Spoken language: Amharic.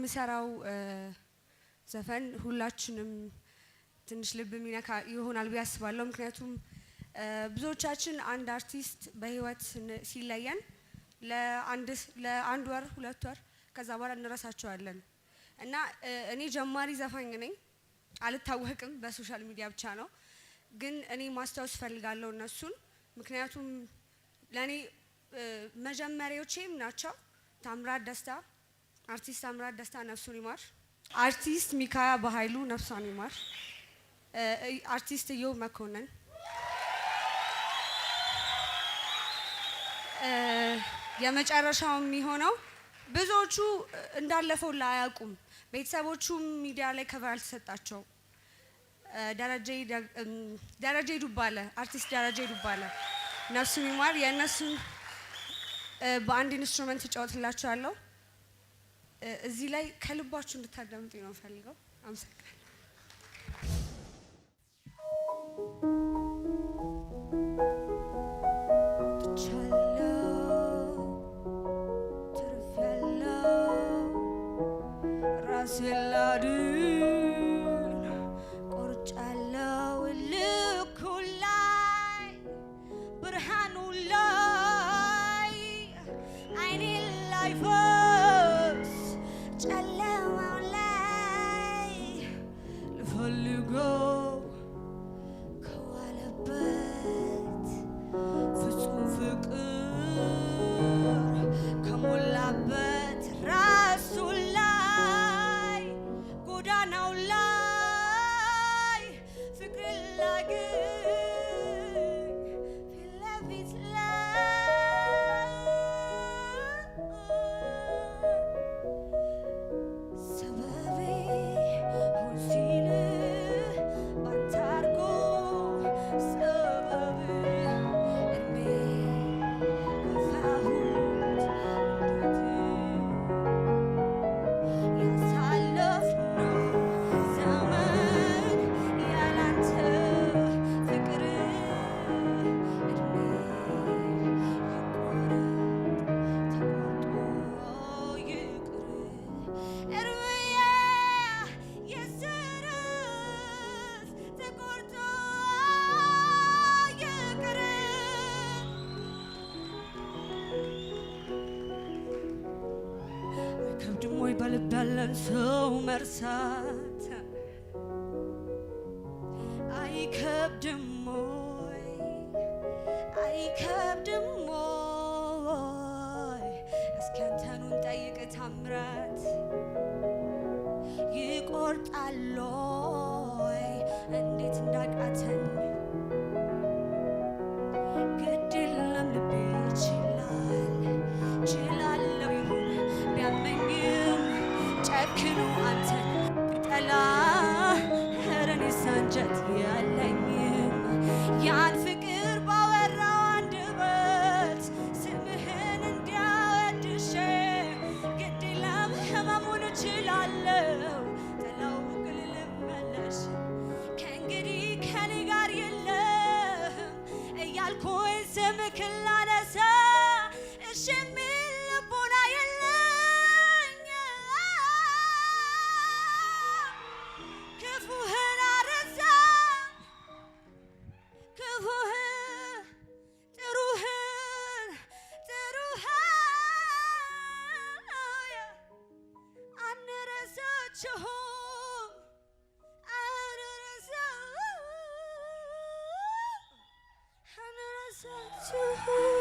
የምሰራው ዘፈን ሁላችንም ትንሽ ልብ የሚነካ ይሆናል ብዬ አስባለሁ። ምክንያቱም ብዙዎቻችን አንድ አርቲስት በህይወት ሲለየን ለአንድ ወር 2 ወር ከዛ በኋላ እንረሳቸዋለን እና እኔ ጀማሪ ዘፋኝ ነኝ፣ አልታወቅም፣ በሶሻል ሚዲያ ብቻ ነው። ግን እኔ ማስታወስ ፈልጋለሁ እነሱን፣ ምክንያቱም ለኔ መጀመሪያዎቼም ናቸው። ታምራት ደስታ፣ አርቲስት ታምራት ደስታ ነፍሱን ይማር፣ አርቲስት ሚካያ በኃይሉ ነፍሷን ይማር፣ አርቲስት ኢዮብ መኮንን፣ የመጨረሻው የሚሆነው ብዙዎቹ እንዳለፈው ላያውቁም፣ ቤተሰቦቹም ሚዲያ ላይ ከቨር አልተሰጣቸው፣ ደረጀ ዱባለ፣ አርቲስት ደረጀ ዱባለ ነፍሱን ይማር። የእነሱን በአንድ ኢንስትሩመንት እጫወትላችኋለሁ። እዚህ ላይ ከልባችሁ እንድታዳምጡኝ ነው ፈልገው። አመሰግናለሁ። በልባለን ሰው መርሳት አይከብድም ወይ? አይከብድም ወይ? እስኪ አንተኑን ጠይቅ ታምራት ይቆርጣል ወይ? እንዴት እንዳቃተን ግድ የለም ልቤ ይችላል ችላለው ይሁን ቢያመኝም ጨክኑ አንተ ብጠላ ረኔ ሳንጀት ያለኝም ያን ፍቅር ባወራው አንደበት ስምህን እንዲያወድሼ ግድ የለም ህመሙን እችላለሁ ጥለው ግን ልመለሽ ከእንግዲህ ከኔ ጋር የለህም እያልኩኝ ስምህን ላነሳ እሺ የሚል ልቦና የለኝ ክፉህን አረሳም ክፉህን ጥሩህን አንረሳችሁም አንረሳችሁም